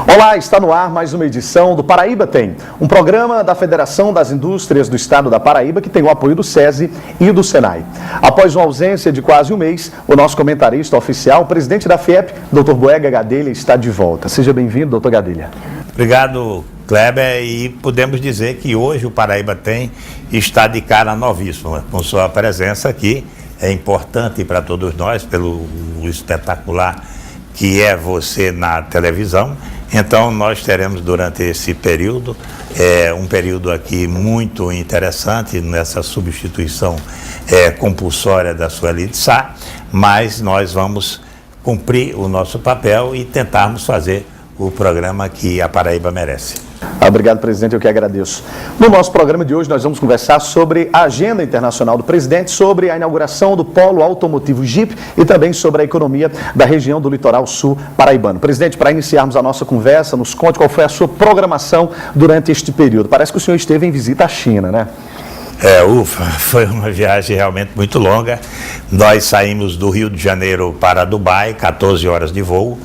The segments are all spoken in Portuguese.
Olá, está no ar mais uma edição do Paraíba Tem, um programa da Federação das Indústrias do Estado da Paraíba que tem o apoio do SESI e do SENAI. Após uma ausência de quase um mês, o nosso comentarista oficial, o presidente da FIEP, Dr. Boega Gadelha, está de volta. Seja bem-vindo, Dr. Gadelha. Obrigado, Kleber, e podemos dizer que hoje o Paraíba Tem está de cara novíssima, com sua presença aqui. É importante para todos nós, pelo espetacular que é você na televisão. Então, nós teremos durante esse período, um período aqui muito interessante nessa substituição compulsória da Sueli de Sá, mas nós vamos cumprir o nosso papel e tentarmos fazer o programa que a Paraíba merece. Obrigado, presidente, eu que agradeço. No nosso programa de hoje nós vamos conversar sobre a agenda internacional do presidente, sobre a inauguração do Polo Automotivo Jeep e também sobre a economia da região do Litoral Sul paraibano. Presidente, para iniciarmos a nossa conversa, nos conte qual foi a sua programação durante este período. Parece que o senhor esteve em visita à China, né? Foi uma viagem realmente muito longa. Nós saímos do Rio de Janeiro para Dubai, 14 horas de voo.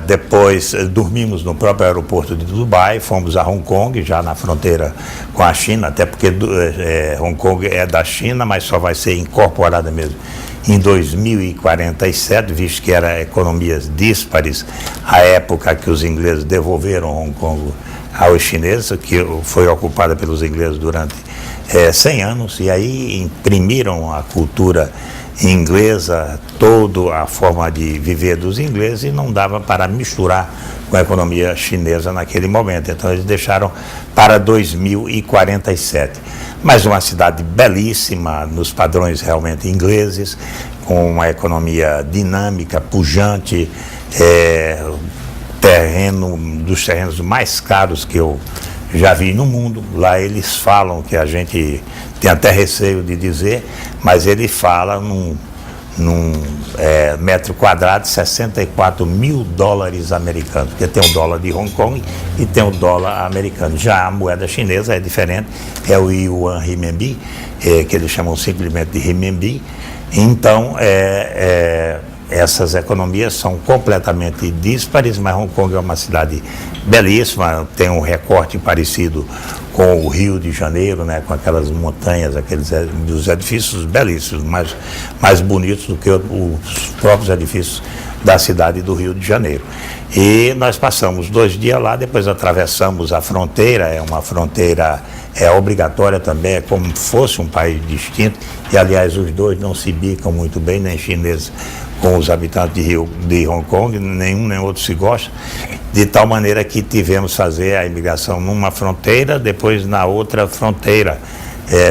Depois dormimos no próprio aeroporto de Dubai, fomos a Hong Kong, já na fronteira com a China, até porque Hong Kong é da China, mas só vai ser incorporada mesmo em 2047, visto que eram economias díspares à época que os ingleses devolveram Hong Kong aos chineses, que foi ocupada pelos ingleses durante 100 anos, e aí imprimiram a cultura inglesa, toda a forma de viver dos ingleses, e não dava para misturar com a economia chinesa naquele momento. Então eles deixaram para 2047. Mas uma cidade belíssima, nos padrões realmente ingleses, com uma economia dinâmica, pujante, dos terrenos mais caros que eu já vi no mundo. Lá eles falam, que a gente tem até receio de dizer, mas ele fala num metro quadrado de 64 mil dólares americanos, porque tem o dólar de Hong Kong e tem o dólar americano. Já a moeda chinesa é diferente, é o Yuan Renminbi, que eles chamam simplesmente de Renminbi. Então, essas economias são completamente díspares, mas Hong Kong é uma cidade belíssima, tem um recorte parecido com o Rio de Janeiro, né, com aquelas montanhas, dos edifícios belíssimos, mais bonitos do que os próprios edifícios da cidade do Rio de Janeiro. E nós passamos 2 dias lá, depois atravessamos a fronteira, é uma fronteira obrigatória também, é como se fosse um país distinto, e aliás os dois não se bicam muito bem, nem chineses com os habitantes de Hong Kong, nenhum nem outro se gosta, de tal maneira que tivemos fazer a imigração numa fronteira, depois na outra fronteira,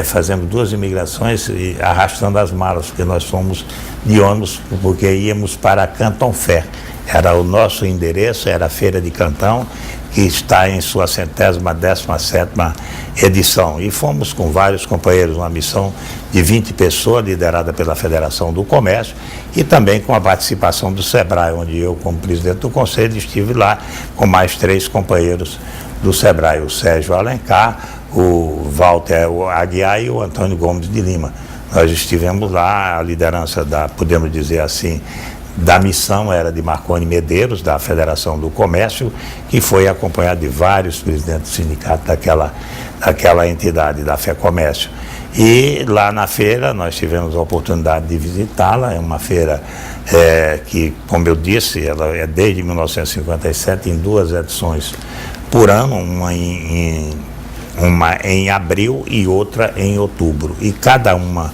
fazendo 2 imigrações e arrastando as malas, porque nós fomos de ônibus, porque íamos para Canton Fair. Era o nosso endereço, era a Feira de Cantão, que está em sua 117ª edição. E fomos com vários companheiros, uma missão de 20 pessoas, liderada pela Federação do Comércio, e também com a participação do SEBRAE, onde eu, como presidente do Conselho, estive lá com mais 3 companheiros do SEBRAE, o Sérgio Alencar, o Walter Aguiar e o Antônio Gomes de Lima. Nós estivemos lá, a liderança podemos dizer assim, da missão era de Marconi Medeiros, da Federação do Comércio, que foi acompanhado de vários presidentes do sindicato daquela entidade, da FEComércio. E lá na feira nós tivemos a oportunidade de visitá-la. É uma feira que, como eu disse, ela é desde 1957 em 2 edições por ano, uma em abril e outra em outubro. E cada uma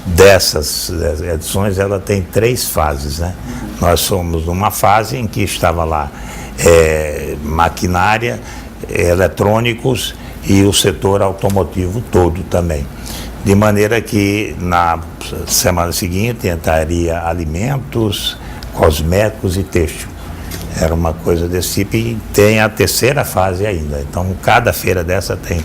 dessas edições ela tem 3 fases, né? Nós somos numa fase em que estava lá maquinária, eletrônicos e o setor automotivo todo também. De maneira que na semana seguinte entraria alimentos, cosméticos e têxtil. Era uma coisa desse tipo, e tem a 3ª fase ainda. Então cada feira dessa tem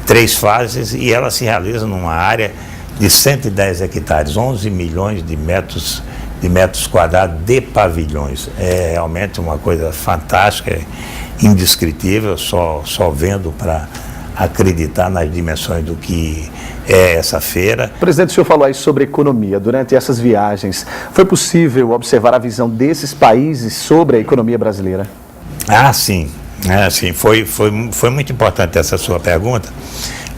3 fases e ela se realiza numa área de 110 hectares, 11 milhões de metros quadrados de pavilhões. É realmente uma coisa fantástica, indescritível, só vendo para acreditar nas dimensões do que é essa feira. Presidente, o senhor falou aí sobre economia. Durante essas viagens, foi possível observar a visão desses países sobre a economia brasileira? Sim. Sim. Foi muito importante essa sua pergunta,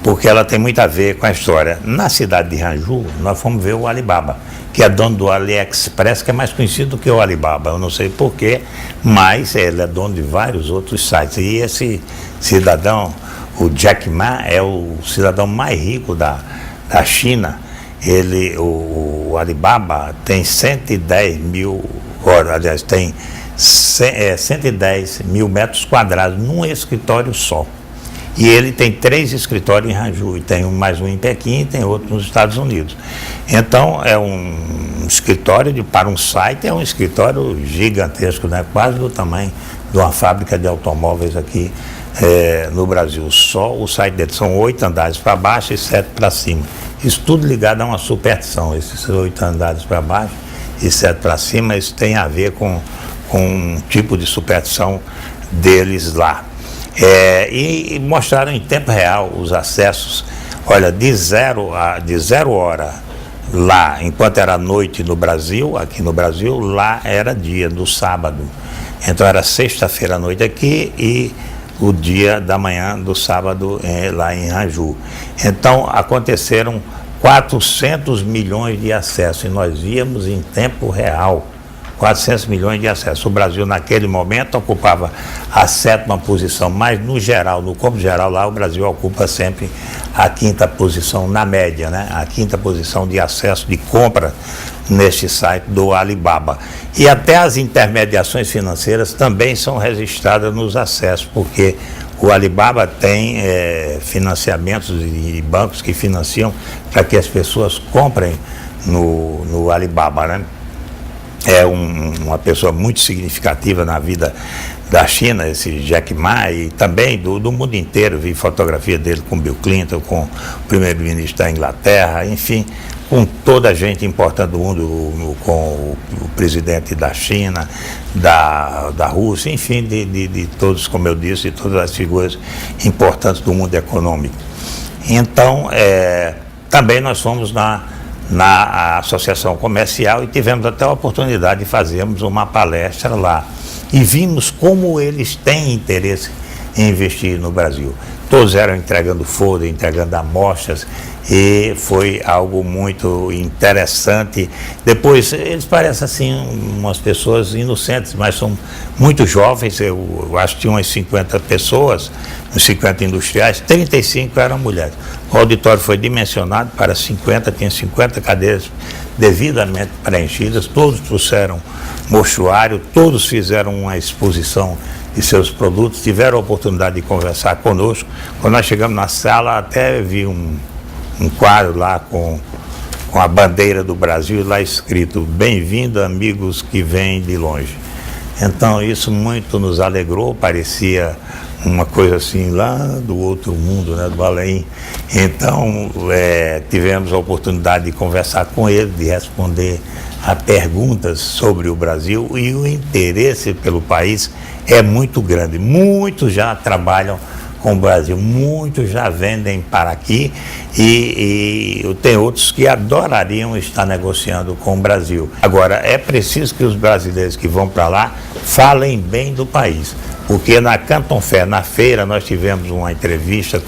porque ela tem muito a ver com a história. Na cidade de Hangzhou, nós fomos ver o Alibaba, que é dono do AliExpress, que é mais conhecido do que o Alibaba. Eu não sei porquê, mas ele é dono de vários outros sites. E esse cidadão, o Jack Ma, é o cidadão mais rico da China. O Alibaba tem 110 mil, aliás, tem 110 mil metros quadrados num escritório só. E ele tem 3 escritórios em Hangzhou, e tem mais um em Pequim e tem outro nos Estados Unidos. Então, é um escritório para um site, é um escritório gigantesco, né? Quase do tamanho de uma fábrica de automóveis aqui no Brasil. Só o site dele são 8 andares para baixo e 7 para cima. Isso tudo ligado a uma superstição. Esses 8 andares para baixo e 7 para cima, isso tem a ver com um tipo de superstição deles lá. E mostraram em tempo real os acessos. Olha, de zero hora lá, enquanto era noite no Brasil, aqui no Brasil, lá era dia, no sábado. Então era sexta-feira à noite aqui e o dia da manhã do sábado lá em Hangzhou. Então aconteceram 400 milhões de acessos e nós víamos em tempo real. 400 milhões de acessos. O Brasil, naquele momento, ocupava a 7ª posição, mas no geral, no campo geral, lá o Brasil ocupa sempre a 5ª posição na média, né? A 5ª posição de acesso, de compra neste site do Alibaba. E até as intermediações financeiras também são registradas nos acessos, porque o Alibaba tem financiamentos de bancos que financiam para que as pessoas comprem no Alibaba, né? É uma pessoa muito significativa na vida da China, esse Jack Ma, e também do mundo inteiro. Vi fotografia dele com Bill Clinton, com o primeiro-ministro da Inglaterra, enfim, com toda a gente importante do mundo, com o presidente da China, da Rússia, enfim, de todos, como eu disse, de todas as figuras importantes do mundo econômico. Então, também nós fomos na Associação Comercial e tivemos até a oportunidade de fazermos uma palestra lá. E vimos como eles têm interesse em investir no Brasil. Todos eram entregando folder, entregando amostras, e foi algo muito interessante. Depois, eles parecem assim umas pessoas inocentes, mas são muito jovens. Eu acho que tinha umas 50 pessoas, uns 50 industriais, 35 eram mulheres. O auditório foi dimensionado para 50, tinha 50 cadeiras devidamente preenchidas, todos trouxeram mostruário, todos fizeram uma exposição de seus produtos, tiveram a oportunidade de conversar conosco. Quando nós chegamos na sala, até vi um quadro lá com a bandeira do Brasil, lá escrito: "Bem-vindo, amigos que vêm de longe". Então isso muito nos alegrou, parecia uma coisa assim lá do outro mundo, né, do além. Então tivemos a oportunidade de conversar com ele, de responder a perguntas sobre o Brasil, e o interesse pelo país é muito grande. Muitos já trabalham com o Brasil, muitos já vendem para aqui e tem outros que adorariam estar negociando com o Brasil. Agora, é preciso que os brasileiros que vão para lá falem bem do país, porque na Canton Fair, na feira, nós tivemos uma entrevista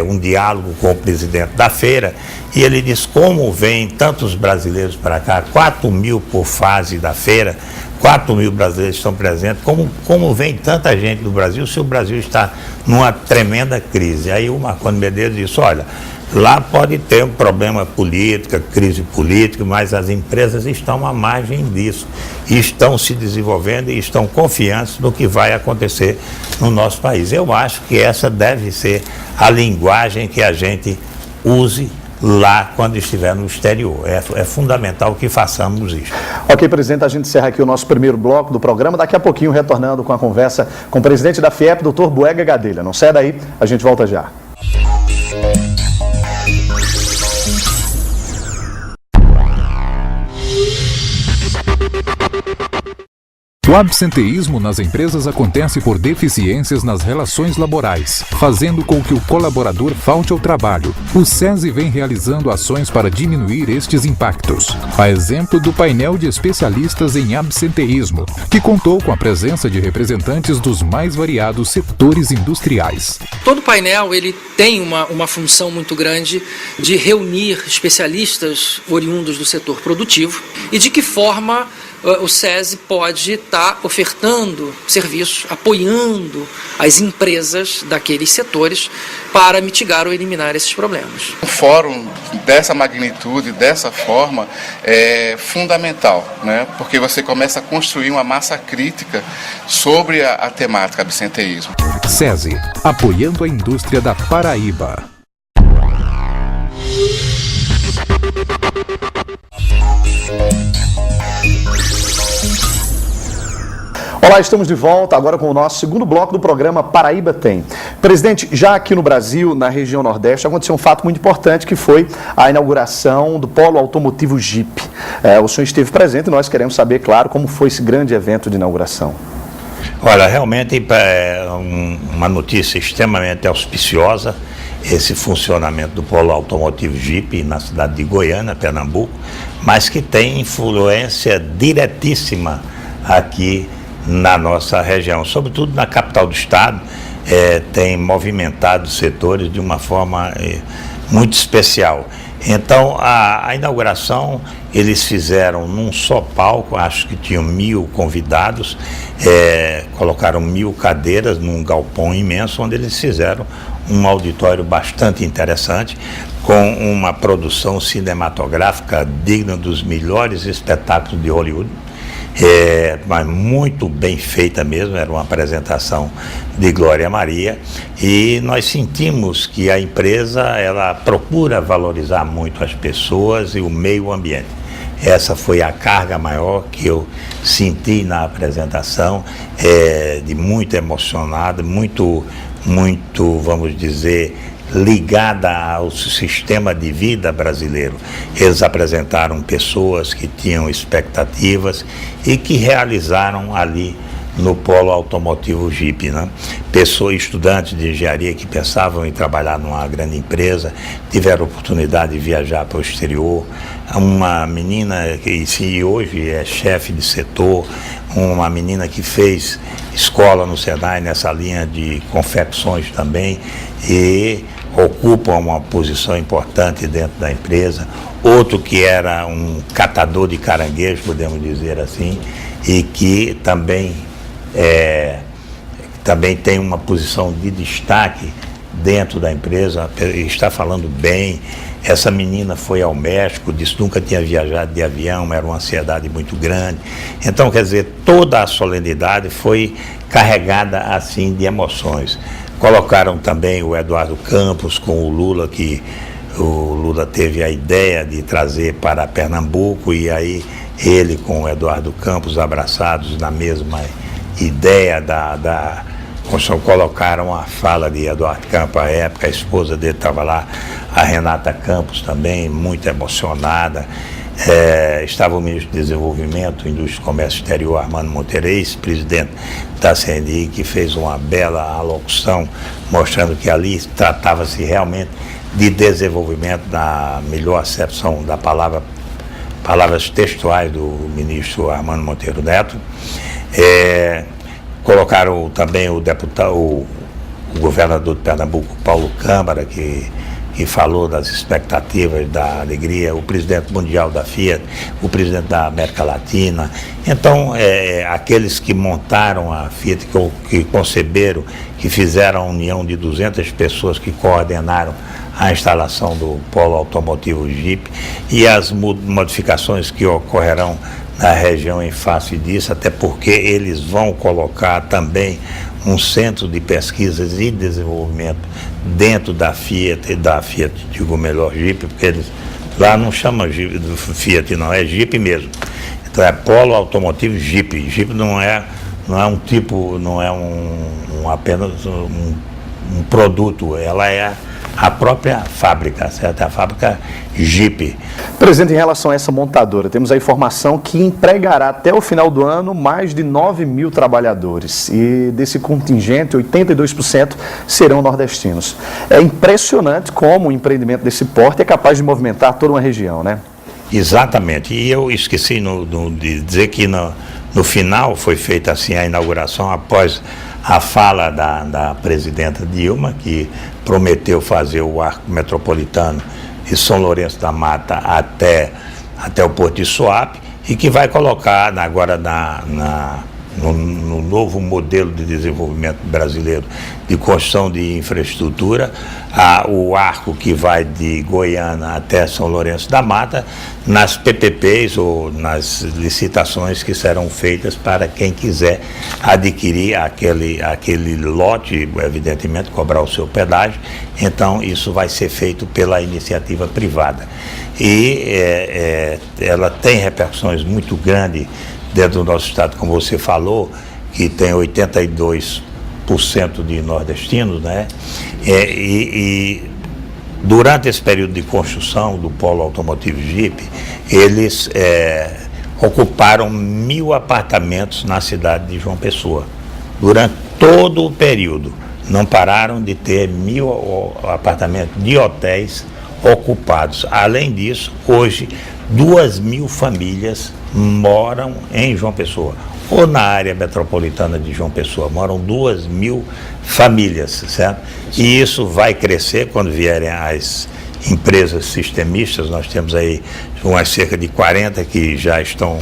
um diálogo com o presidente da feira, e ele disse como vêm tantos brasileiros para cá, 4 mil por fase da feira, 4 mil brasileiros estão presentes, como vem tanta gente do Brasil, se o Brasil está numa tremenda crise. Aí o Marconi Medeiros disse: olha, lá pode ter um problema político, crise política, mas as empresas estão à margem disso, e estão se desenvolvendo e estão confiantes no que vai acontecer no nosso país. Eu acho que essa deve ser a linguagem que a gente use lá quando estiver no exterior. É fundamental que façamos isso. Ok, presidente, a gente encerra aqui o nosso primeiro bloco do programa. Daqui a pouquinho, retornando com a conversa com o presidente da FIEP, Dr. Boega Gadelha. Não sai daí, a gente volta já. O absenteísmo nas empresas acontece por deficiências nas relações laborais, fazendo com que o colaborador falte ao trabalho. O SESI vem realizando ações para diminuir estes impactos. A exemplo do painel de especialistas em absenteísmo, que contou com a presença de representantes dos mais variados setores industriais. Todo painel ele tem uma função muito grande de reunir especialistas oriundos do setor produtivo e de que forma o SESI pode estar ofertando serviços, apoiando as empresas daqueles setores para mitigar ou eliminar esses problemas. Um fórum dessa magnitude, dessa forma, é fundamental, né? Porque você começa a construir uma massa crítica sobre a temática absenteísmo. SESI, apoiando a indústria da Paraíba. Olá, estamos de volta agora com o nosso segundo bloco do programa Paraíba Tem. Presidente, já aqui no Brasil, na região Nordeste, aconteceu um fato muito importante que foi a inauguração do Polo Automotivo Jeep. O senhor esteve presente e nós queremos saber, claro, como foi esse grande evento de inauguração. Olha, realmente é uma notícia extremamente auspiciosa, esse funcionamento do Polo Automotivo Jeep na cidade de Goiânia, Pernambuco, mas que tem influência diretíssima aqui na nossa região, sobretudo na capital do estado, tem movimentado setores de uma forma muito especial. Então, a inauguração eles fizeram num só palco, acho que tinham 1.000 convidados, colocaram 1.000 cadeiras num galpão imenso, onde eles fizeram um auditório bastante interessante, com uma produção cinematográfica digna dos melhores espetáculos de Hollywood. Mas muito bem feita mesmo, era uma apresentação de Glória Maria, e nós sentimos que a empresa ela procura valorizar muito as pessoas e o meio ambiente. Essa foi a carga maior que eu senti na apresentação, de muito emocionado, muito, vamos dizer, ligada ao sistema de vida brasileiro. Eles apresentaram pessoas que tinham expectativas e que realizaram ali no Polo Automotivo Jeep, né? Estudantes de engenharia que pensavam em trabalhar numa grande empresa, tiveram oportunidade de viajar para o exterior. Uma menina que hoje é chefe de setor, uma menina que fez escola no Senai nessa linha de confecções também, e ocupam uma posição importante dentro da empresa. Outro que era um catador de caranguejo, podemos dizer assim, e que também tem uma posição de destaque dentro da empresa, está falando bem. Essa menina foi ao México, disse que nunca tinha viajado de avião, era uma ansiedade muito grande. Então, quer dizer, toda a solenidade foi carregada assim de emoções. Colocaram também o Eduardo Campos com o Lula, que o Lula teve a ideia de trazer para Pernambuco, e aí ele com o Eduardo Campos abraçados na mesma ideia da construção. Colocaram a fala de Eduardo Campos, à época a esposa dele estava lá, a Renata Campos também, muito emocionada. Estava o ministro de Desenvolvimento, Indústria e Comércio Exterior, Armando Monteiro, ex-presidente da CNI, que fez uma bela alocução, mostrando que ali tratava-se realmente de desenvolvimento, na melhor acepção da palavra, palavras textuais do ministro Armando Monteiro Neto. Colocaram também o governador de Pernambuco, Paulo Câmara, que falou das expectativas, da alegria, o presidente mundial da Fiat, o presidente da América Latina. Então, aqueles que montaram a Fiat, que conceberam, que fizeram a união de 200 pessoas que coordenaram a instalação do Polo Automotivo Jeep, e as modificações que ocorrerão na região em face disso, até porque eles vão colocar também um centro de pesquisas e desenvolvimento dentro da Fiat, digo melhor, Jeep, porque eles lá não chamam Jeep, Fiat não, é Jeep mesmo. Então é Polo Automotivo Jeep. Jeep não é um tipo, não é apenas um produto, ela é a própria fábrica, certo? A fábrica Jeep. Presidente, em relação a essa montadora, temos a informação que empregará até o final do ano mais de 9.000 trabalhadores. E desse contingente, 82% serão nordestinos. É impressionante como o empreendimento desse porte é capaz de movimentar toda uma região, né? Exatamente. E eu esqueci de dizer que no final foi feita assim a inauguração após a fala da presidenta Dilma, que prometeu fazer o arco metropolitano de São Lourenço da Mata até o Porto de Suape, e que vai colocar agora no novo modelo de desenvolvimento brasileiro de construção de infraestrutura, o arco que vai de Goiânia até São Lourenço da Mata, nas PPPs ou nas licitações que serão feitas para quem quiser adquirir aquele lote, evidentemente cobrar o seu pedágio. Então isso vai ser feito pela iniciativa privada. E ela tem repercussões muito grandes dentro do nosso estado, como você falou, que tem 82% de nordestinos, né? E durante esse período de construção do polo automotivo Jeep, eles ocuparam 1.000 apartamentos na cidade de João Pessoa. Durante todo o período, não pararam de ter 1.000 apartamentos de hotéis ocupados. Além disso, hoje, 2.000 famílias moram em João Pessoa, ou na área metropolitana de João Pessoa, moram 2.000 famílias, certo? E isso vai crescer quando vierem as empresas sistemistas. Nós temos aí umas cerca de 40 que já estão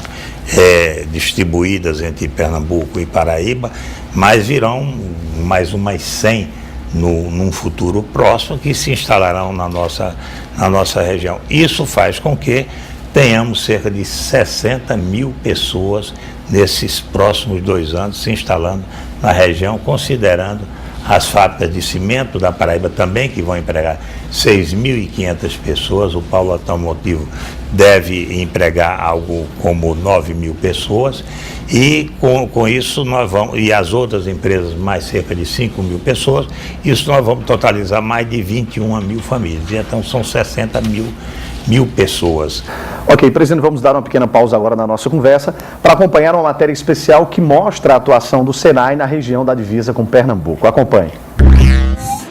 distribuídas entre Pernambuco e Paraíba, mas virão mais umas 100 num futuro próximo que se instalarão na nossa região. Isso faz com que tenhamos cerca de 60.000 pessoas nesses próximos 2 anos se instalando na região, considerando as fábricas de cimento da Paraíba também, que vão empregar 6.500 pessoas. O polo automotivo deve empregar algo como 9.000 pessoas, e com isso nós vamos, e as outras empresas mais cerca de 5.000 pessoas, isso nós vamos totalizar mais de 21.000 famílias. Então são 60.000 pessoas. Ok, presidente, vamos dar uma pequena pausa agora na nossa conversa para acompanhar uma matéria especial que mostra a atuação do Senai na região da divisa com Pernambuco. Acompanhe.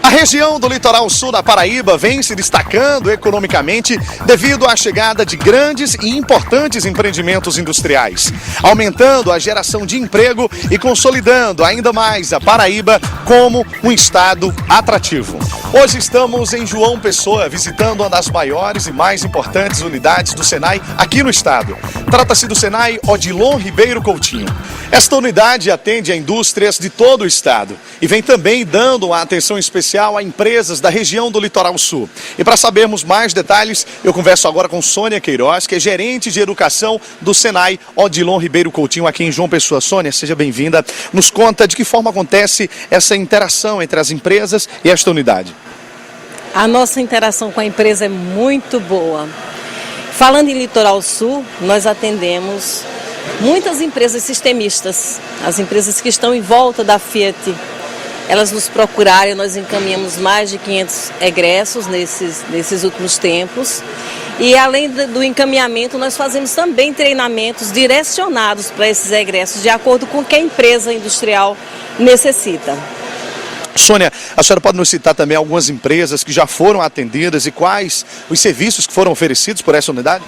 A região do litoral sul da Paraíba vem se destacando economicamente devido à chegada de grandes e importantes empreendimentos industriais, aumentando a geração de emprego e consolidando ainda mais a Paraíba como um estado atrativo. Hoje estamos em João Pessoa, visitando uma das maiores e mais importantes unidades do Senai aqui no estado. Trata-se do Senai Odilon Ribeiro Coutinho. Esta unidade atende a indústrias de todo o estado e vem também dando uma atenção especial a empresas da região do Litoral Sul. E para sabermos mais detalhes, eu converso agora com Sônia Queiroz, que é gerente de educação do Senai Odilon Ribeiro Coutinho aqui em João Pessoa. Sônia, seja bem-vinda. Nos conta de que forma acontece essa interação entre as empresas e esta unidade. A nossa interação com a empresa é muito boa. Falando em Litoral Sul, nós atendemos muitas empresas sistemistas, as empresas que estão em volta da Fiat. Elas nos procuraram e nós encaminhamos mais de 500 egressos nesses últimos tempos. E além do encaminhamento, nós fazemos também treinamentos direcionados para esses egressos, de acordo com o que a empresa industrial necessita. Sônia, a senhora pode nos citar também algumas empresas que já foram atendidas e quais os serviços que foram oferecidos por essa unidade?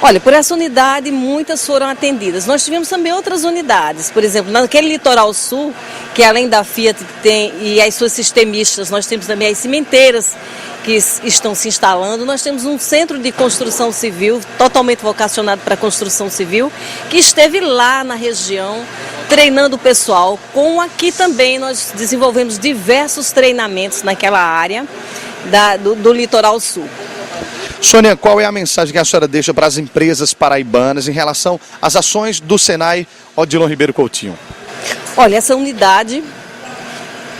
Olha, por essa unidade muitas foram atendidas. Nós tivemos também outras unidades, por exemplo, naquele litoral sul, que além da Fiat tem, e as suas sistemistas, nós temos também as cimenteiras que estão se instalando. Nós temos um centro de construção civil, totalmente vocacionado para a construção civil, que esteve lá na região treinando o pessoal. Com aqui também nós desenvolvemos diversos treinamentos naquela área do litoral sul. Sônia, qual é a mensagem que a senhora deixa para as empresas paraibanas em relação às ações do Senai Odilon Ribeiro Coutinho? Olha, essa unidade,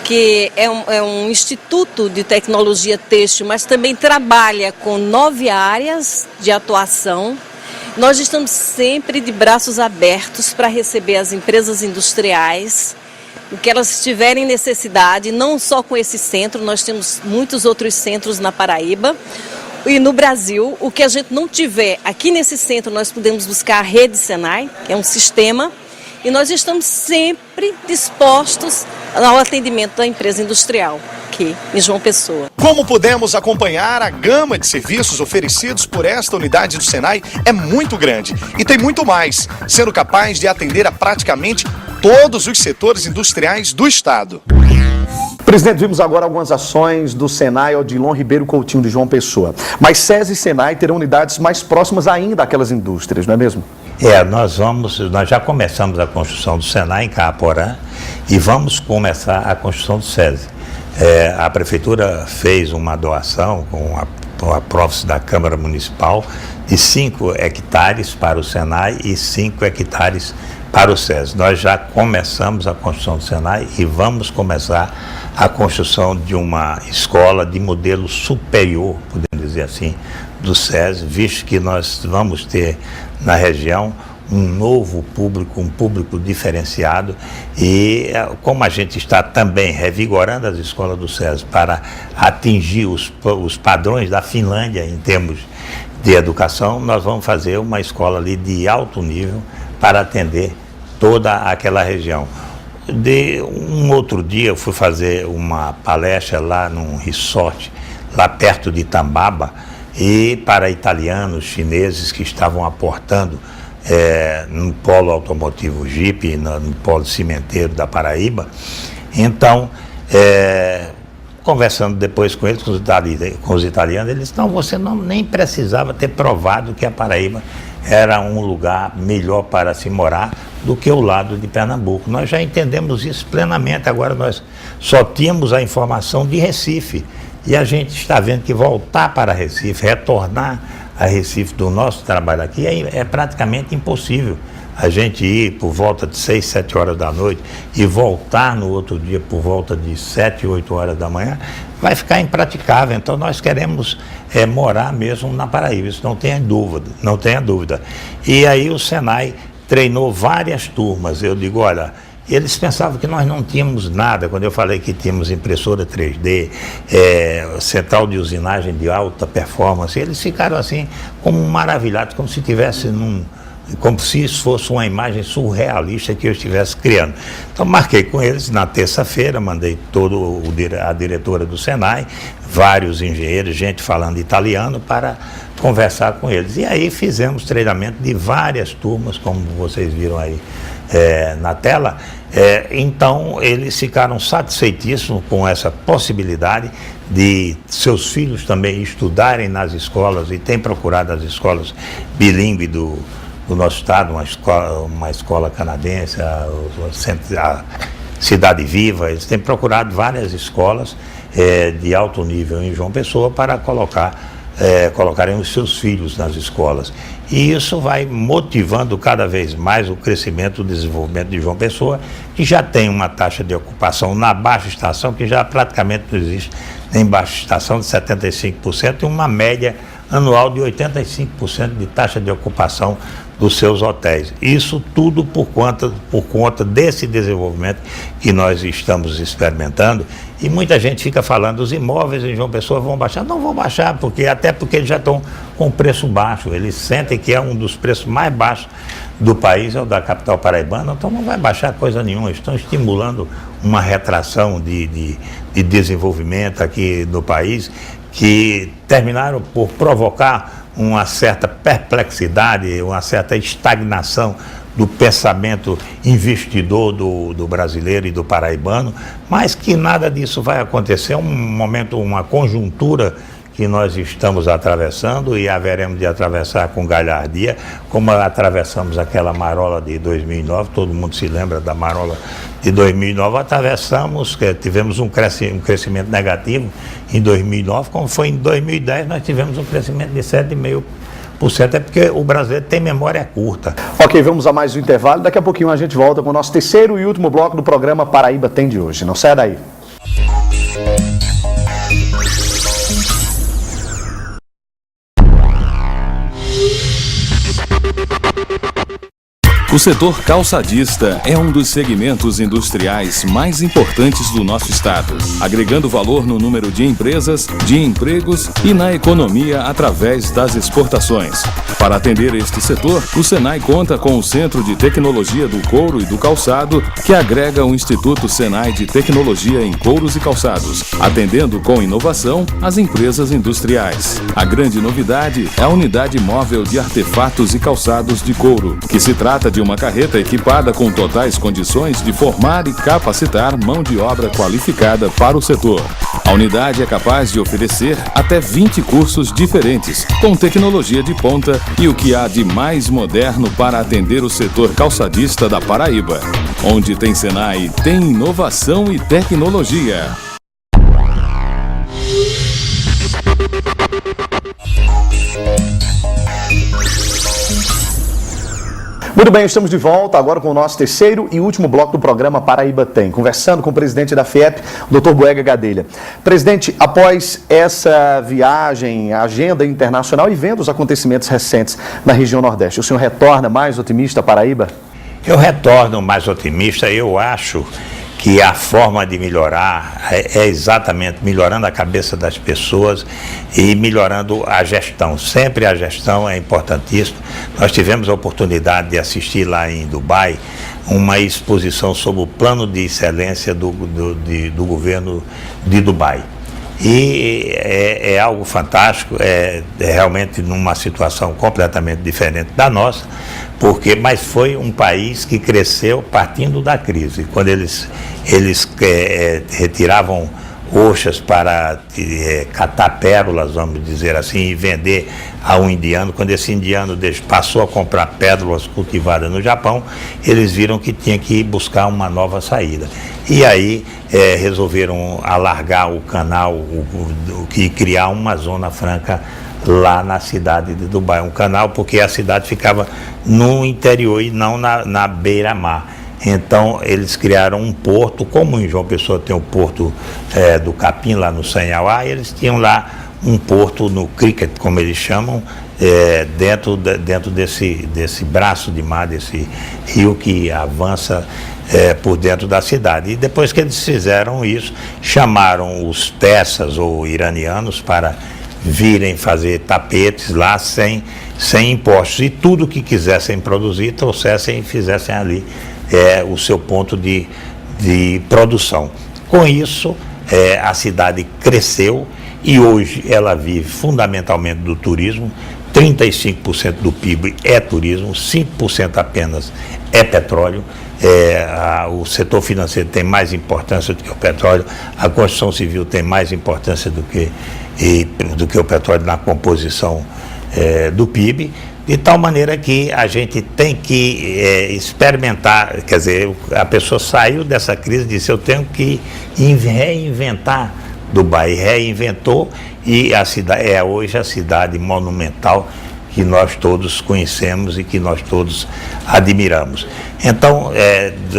que é um instituto de tecnologia têxtil, mas também trabalha com 9 áreas de atuação. Nós estamos sempre de braços abertos para receber as empresas industriais, o que elas tiverem necessidade, não só com esse centro, nós temos muitos outros centros na Paraíba e no Brasil. O que a gente não tiver aqui nesse centro, nós podemos buscar a rede Senai, que é um sistema, e nós estamos sempre dispostos ao atendimento da empresa industrial aqui em João Pessoa. Como pudemos acompanhar, a gama de serviços oferecidos por esta unidade do Senai é muito grande e tem muito mais, sendo capaz de atender a praticamente todos os setores industriais do estado. Presidente, vimos agora algumas ações do Senai Odilon Ribeiro Coutinho de João Pessoa, mas SESI e Senai terão unidades mais próximas ainda àquelas indústrias, não é mesmo? Nós já começamos a construção do Senai em Caaporã e vamos começar a construção do SESI. A Prefeitura fez uma doação com a Profis da Câmara Municipal de 5 hectares para o Senai e 5 hectares para o SESI. Nós já começamos a construção do Senai e vamos começar a construção de uma escola de modelo superior, podemos dizer assim, do SESI, visto que nós vamos ter na região um novo público, um público diferenciado, e como a gente está também revigorando as escolas do SESI para atingir os padrões da Finlândia em termos de educação, nós vamos fazer uma escola ali de alto nível para atender toda aquela região. De um outro dia eu fui fazer uma palestra lá num resort, lá perto de Itambaba, e para italianos, chineses que estavam aportando no polo automotivo Jeep, no polo cimenteiro da Paraíba. Então, conversando depois com eles, com os italianos, eles disseram, não, você nem precisava ter provado que a Paraíba era um lugar melhor para se morar do que o lado de Pernambuco. Nós já entendemos isso plenamente, agora nós só tínhamos a informação de Recife. E a gente está vendo que voltar para Recife, retornar a Recife do nosso trabalho aqui é praticamente impossível. A gente ir por volta de 6, 7 horas da noite e voltar no outro dia por volta de 7, 8 horas da manhã, vai ficar impraticável. Então nós queremos morar mesmo na Paraíba, isso não tenha dúvida. E aí o Senai treinou várias turmas. Eu digo, olha, eles pensavam que nós não tínhamos nada, quando eu falei que tínhamos impressora 3D, central de usinagem de alta performance, eles ficaram assim, como maravilhados, como se tivesse como se isso fosse uma imagem surrealista que eu estivesse criando. Então marquei com eles na terça-feira, mandei a diretora do Senai, vários engenheiros, gente falando italiano, para conversar com eles. E aí fizemos treinamento de várias turmas, como vocês viram aí na tela. Então eles ficaram satisfeitíssimos com essa possibilidade de seus filhos também estudarem nas escolas, e têm procurado as escolas bilíngues do nosso estado, uma escola canadense, a Cidade Viva. Eles têm procurado várias escolas de alto nível em João Pessoa para colocarem os seus filhos nas escolas. E isso vai motivando cada vez mais o crescimento, o desenvolvimento de João Pessoa, que já tem uma taxa de ocupação na baixa estação, que já praticamente não existe nem baixa estação, de 75%, e uma média anual de 85% de taxa de ocupação dos seus hotéis. Isso tudo por conta desse desenvolvimento que nós estamos experimentando. E muita gente fica falando, os imóveis em João Pessoa vão baixar. Não vão baixar, até porque eles já estão com preço baixo. Eles sentem que é um dos preços mais baixos do país, é o da capital paraibana, então não vai baixar coisa nenhuma. Estão estimulando uma retração de desenvolvimento aqui no país, que terminaram por provocar uma certa perplexidade, uma certa estagnação do pensamento investidor do brasileiro e do paraibano, mas que nada disso vai acontecer. É um momento, uma conjuntura que nós estamos atravessando e haveremos de atravessar com galhardia, como atravessamos aquela marola de 2009, todo mundo se lembra da marola de 2009, tivemos um crescimento negativo em 2009, como foi em 2010, nós tivemos um crescimento de 7,5%, é porque o brasileiro tem memória curta. Ok, vamos a mais um intervalo, daqui a pouquinho a gente volta com o nosso terceiro e último bloco do programa Paraíba Tem de hoje. Não saia daí. O setor calçadista é um dos segmentos industriais mais importantes do nosso estado, agregando valor no número de empresas, de empregos e na economia através das exportações. Para atender este setor, o Senai conta com o Centro de Tecnologia do Couro e do Calçado, que agrega o Instituto Senai de Tecnologia em Couros e Calçados, atendendo com inovação as empresas industriais. A grande novidade é a Unidade Móvel de Artefatos e Calçados de Couro, que se trata de uma carreta equipada com totais condições de formar e capacitar mão de obra qualificada para o setor. A unidade é capaz de oferecer até 20 cursos diferentes, com tecnologia de ponta e o que há de mais moderno para atender o setor calçadista da Paraíba. Onde tem Senai, tem inovação e tecnologia. Muito bem, estamos de volta agora com o nosso terceiro e último bloco do programa Paraíba Tem, conversando com o presidente da FIEP, Dr. Boega Gadelha. Presidente, após essa viagem, a agenda internacional e vendo os acontecimentos recentes na região Nordeste, o senhor retorna mais otimista à Paraíba? Eu retorno mais otimista. Eu acho que a forma de melhorar é exatamente melhorando a cabeça das pessoas e melhorando a gestão. Sempre a gestão é importantíssima. Nós tivemos a oportunidade de assistir lá em Dubai uma exposição sobre o plano de excelência do governo de Dubai. E é algo fantástico, é realmente numa situação completamente diferente da nossa, mas foi um país que cresceu partindo da crise. Quando eles retiravam oxas para catar pérolas, vamos dizer assim, e vender a um indiano, quando esse indiano passou a comprar pérolas cultivadas no Japão, eles viram que tinha que buscar uma nova saída. E aí resolveram alargar o canal e criar uma zona franca lá na cidade de Dubai. Um canal porque a cidade ficava no interior e não na beira-mar. Então eles criaram um porto, como em João Pessoa tem o porto do Capim, lá no Sanhauá, eles tinham lá um porto no Cricket, como eles chamam, dentro desse braço de mar, desse rio que avança por dentro da cidade. E depois que eles fizeram isso, chamaram os persas ou iranianos para virem fazer tapetes lá sem impostos. E tudo que quisessem produzir, trouxessem e fizessem ali o seu ponto de produção. Com isso, a cidade cresceu e hoje ela vive fundamentalmente do turismo. 35% do PIB é turismo, 5% apenas é petróleo. O setor financeiro tem mais importância do que o petróleo, a construção civil tem mais importância do que o petróleo na composição do PIB, de tal maneira que a gente tem que experimentar, quer dizer, a pessoa saiu dessa crise e disse, eu tenho que reinventar Dubai, reinventou, e a cidade é hoje a cidade monumental que nós todos conhecemos e que nós todos admiramos. Então,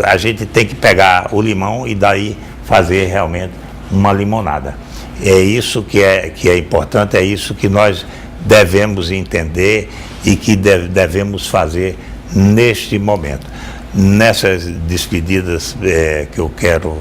a gente tem que pegar o limão e daí fazer realmente uma limonada. É isso que é importante, é isso que nós devemos entender e que devemos fazer neste momento. Nessas despedidas que eu quero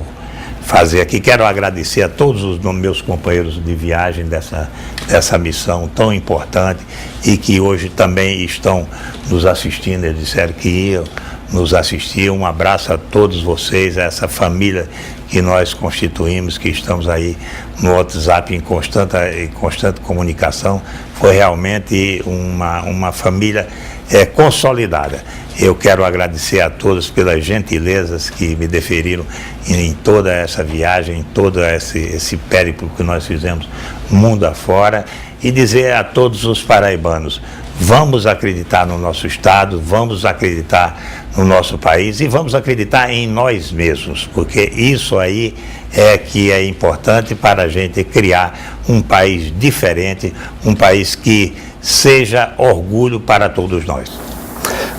fazer aqui, quero agradecer a todos os meus companheiros de viagem dessa missão tão importante e que hoje também estão nos assistindo. Eles disseram que iam nos assistir. Um abraço a todos vocês, a essa família que nós constituímos, que estamos aí no WhatsApp em constante comunicação. Foi realmente uma família consolidada. Eu quero agradecer a todos pelas gentilezas que me deferiram em toda essa viagem, em todo esse périplo que nós fizemos mundo afora, e dizer a todos os paraibanos, vamos acreditar no nosso estado, vamos acreditar no nosso país e vamos acreditar em nós mesmos, porque isso aí que é importante para a gente criar um país diferente, um país que seja orgulho para todos nós.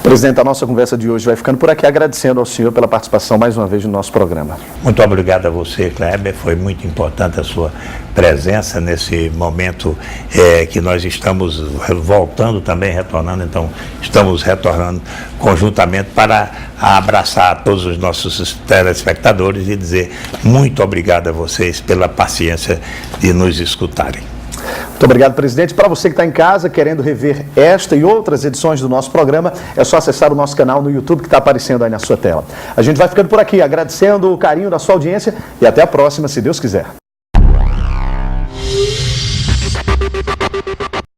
Presidente, a nossa conversa de hoje vai ficando por aqui, agradecendo ao senhor pela participação mais uma vez no nosso programa. Muito obrigado a você, Kleber. Foi muito importante a sua presença nesse momento que nós estamos voltando também, retornando. Então, estamos retornando conjuntamente para abraçar todos os nossos telespectadores e dizer muito obrigado a vocês pela paciência de nos escutarem. Muito obrigado, presidente. Para você que está em casa querendo rever esta e outras edições do nosso programa, é só acessar o nosso canal no YouTube que está aparecendo aí na sua tela. A gente vai ficando por aqui, agradecendo o carinho da sua audiência e até a próxima, se Deus quiser.